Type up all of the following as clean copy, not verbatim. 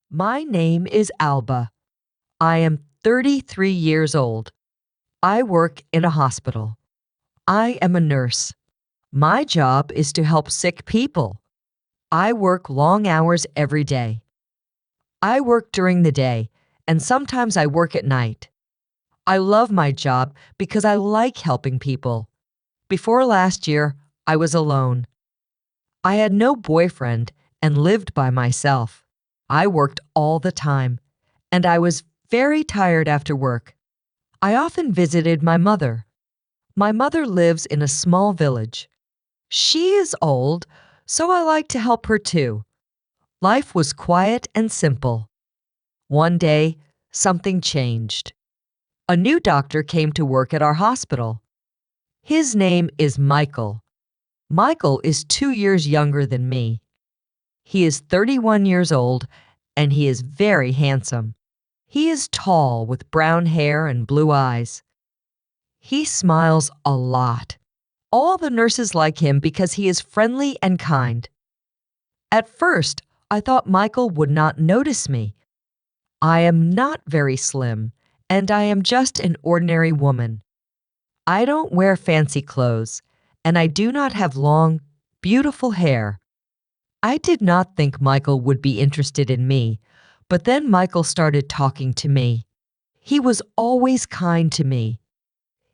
My name is Alba. I am 33 years old. I work in a hospital. I am a nurse. My job is to help sick people. I work long hours every day. I work during the day, and sometimes I work at night. I love my job because I like helping people. Before last year, I was alone. I had no boyfriend and lived by myself. I worked all the time, and I was very tired after work. I often visited my mother. My mother lives in a small village. She is old, so I like to help her too. Life was quiet and simple. One day, something changed. A new doctor came to work at our hospital. His name is Michael. Michael is 2 years younger than me. He is 31 years old, and he is very handsome. He is tall with brown hair and blue eyes. He smiles a lot. All the nurses like him because he is friendly and kind. At first, I thought Michael would not notice me. I am not very slim, and I am just an ordinary woman. I don't wear fancy clothes, and I do not have long, beautiful hair. I did not think Michael would be interested in me, but then Michael started talking to me. He was always kind to me.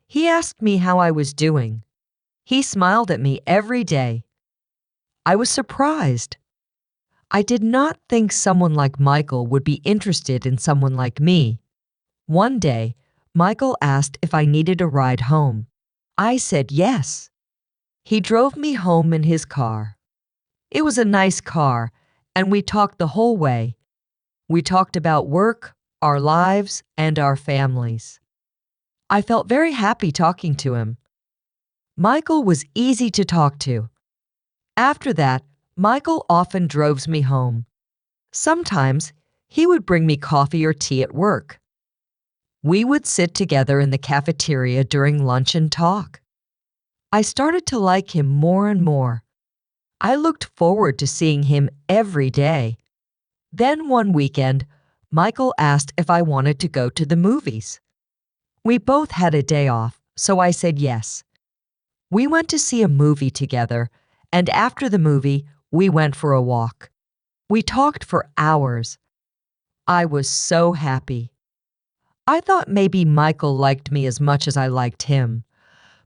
He asked me how I was doing. He smiled at me every day. I was surprised. I did not think someone like Michael would be interested in someone like me. One day, Michael asked if I needed a ride home. I said yes. He drove me home in his car. It was a nice car, and we talked the whole way. We talked about work, our lives, and our families. I felt very happy talking to him. Michael was easy to talk to. After that, Michael often drove me home. Sometimes he would bring me coffee or tea at work. We would sit together in the cafeteria during lunch and talk. I started to like him more and more. I looked forward to seeing him every day. Then one weekend, Michael asked if I wanted to go to the movies. We both had a day off, so I said yes. We went to see a movie together, and after the movie, we went for a walk. We talked for hours. I was so happy. I thought maybe Michael liked me as much as I liked him.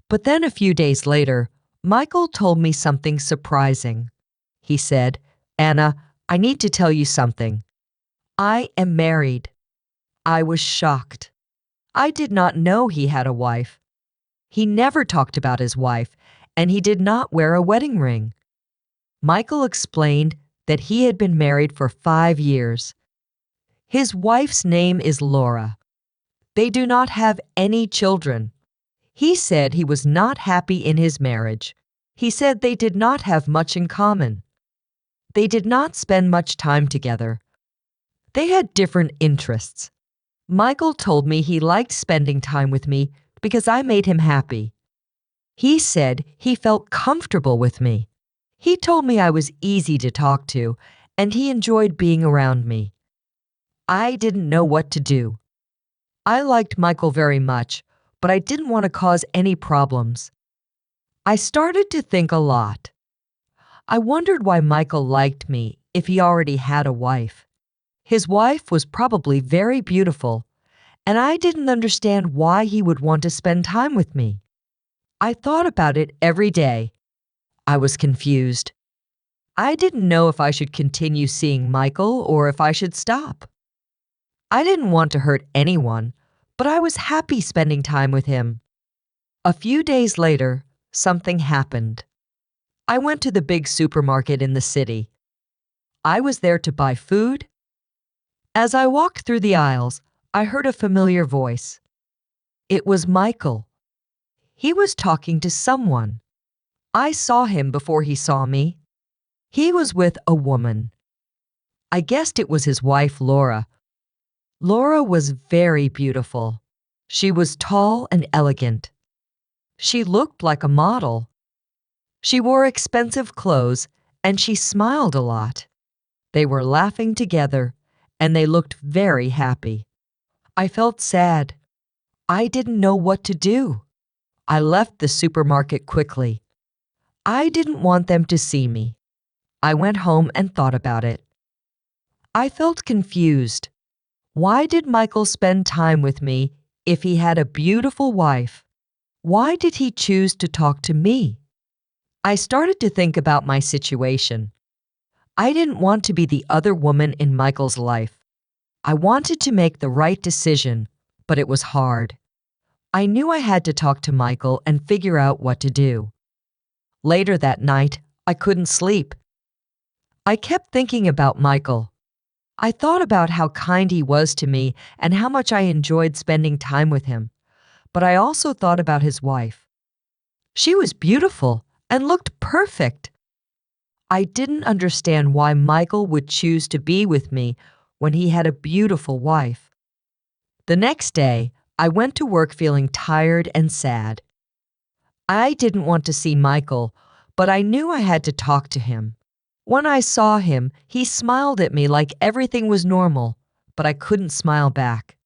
But then a few days later, Michael told me something surprising. He said, "Anna, I need to tell you something. I am married." I was shocked. I did not know he had a wife. He never talked about his wife, and he did not wear a wedding ring. Michael explained that he had been married for 5 years. His wife's name is Laura. They do not have any children. He said he was not happy in his marriage. He said they did not have much in common. They did not spend much time together. They had different interests. Michael told me he liked spending time with me because I made him happy. He said he felt comfortable with me. He told me I was easy to talk to, and he enjoyed being around me. I didn't know what to do. I liked Michael very much, but I didn't want to cause any problems. I started to think a lot. I wondered why Michael liked me if he already had a wife. His wife was probably very beautiful, and I didn't understand why he would want to spend time with me. I thought about it every day. I was confused. I didn't know if I should continue seeing Michael or if I should stop. I didn't want to hurt anyone, but I was happy spending time with him. A few days later, something happened. I went to the big supermarket in the city. I was there to buy food. As I walked through the aisles, I heard a familiar voice. It was Michael. He was talking to someone. I saw him before he saw me. He was with a woman. I guessed it was his wife, Laura. Laura was very beautiful. She was tall and elegant. She looked like a model. She wore expensive clothes, and she smiled a lot. They were laughing together, and they looked very happy. I felt sad. I didn't know what to do. I left the supermarket quickly. I didn't want them to see me. I went home and thought about it. I felt confused. Why did Michael spend time with me if he had a beautiful wife? Why did he choose to talk to me? I started to think about my situation. I didn't want to be the other woman in Michael's life. I wanted to make the right decision, but it was hard. I knew I had to talk to Michael and figure out what to do. Later that night, I couldn't sleep. I kept thinking about Michael. I thought about how kind he was to me and how much I enjoyed spending time with him. But I also thought about his wife. She was beautiful and looked perfect. I didn't understand why Michael would choose to be with me when he had a beautiful wife. The next day, I went to work feeling tired and sad. I didn't want to see Michael, but I knew I had to talk to him. When I saw him, he smiled at me like everything was normal, but I couldn't smile back.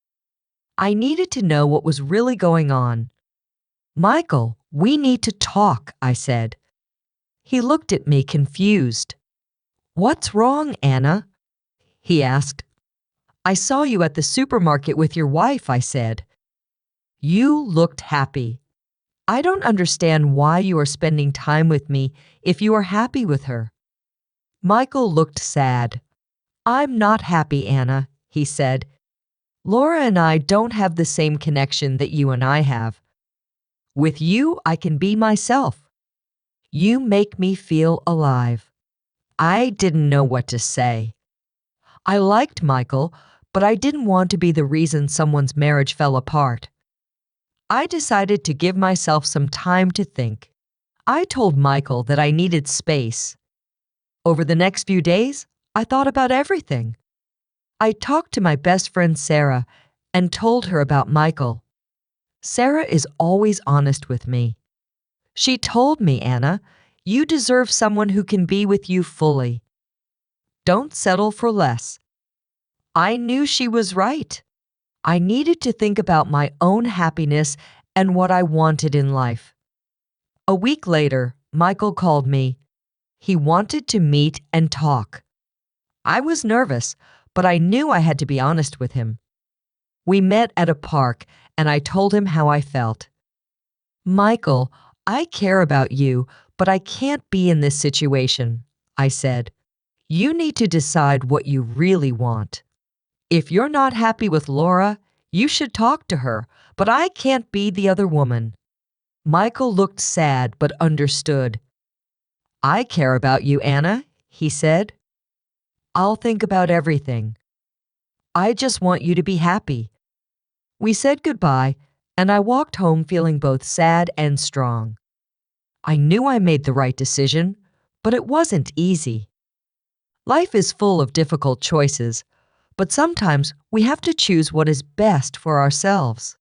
I needed to know what was really going on. "Michael, we need to talk," I said. He looked at me confused. "What's wrong, Anna?" he asked. "I saw you at the supermarket with your wife," I said. "You looked happy. I don't understand why you are spending time with me if you are happy with her." Michael looked sad. "I'm not happy, Anna," he said. "Laura and I don't have the same connection that you and I have. With you, I can be myself. You make me feel alive." I didn't know what to say. I liked Michael, but I didn't want to be the reason someone's marriage fell apart. I decided to give myself some time to think. I told Michael that I needed space. Over the next few days, I thought about everything. I talked to my best friend Sarah and told her about Michael. Sarah is always honest with me. She told me, "Anna, you deserve someone who can be with you fully. Don't settle for less." I knew she was right. I needed to think about my own happiness and what I wanted in life. A week later, Michael called me. He wanted to meet and talk. I was nervous, but I knew I had to be honest with him. We met at a park, and I told him how I felt. "Michael, I care about you, but I can't be in this situation," I said. "You need to decide what you really want. If you're not happy with Laura, you should talk to her, but I can't be the other woman." Michael looked sad but understood. "I care about you, Anna," he said. "I'll think about everything. I just want you to be happy." We said goodbye, and I walked home feeling both sad and strong. I knew I made the right decision, but it wasn't easy. Life is full of difficult choices, but sometimes we have to choose what is best for ourselves.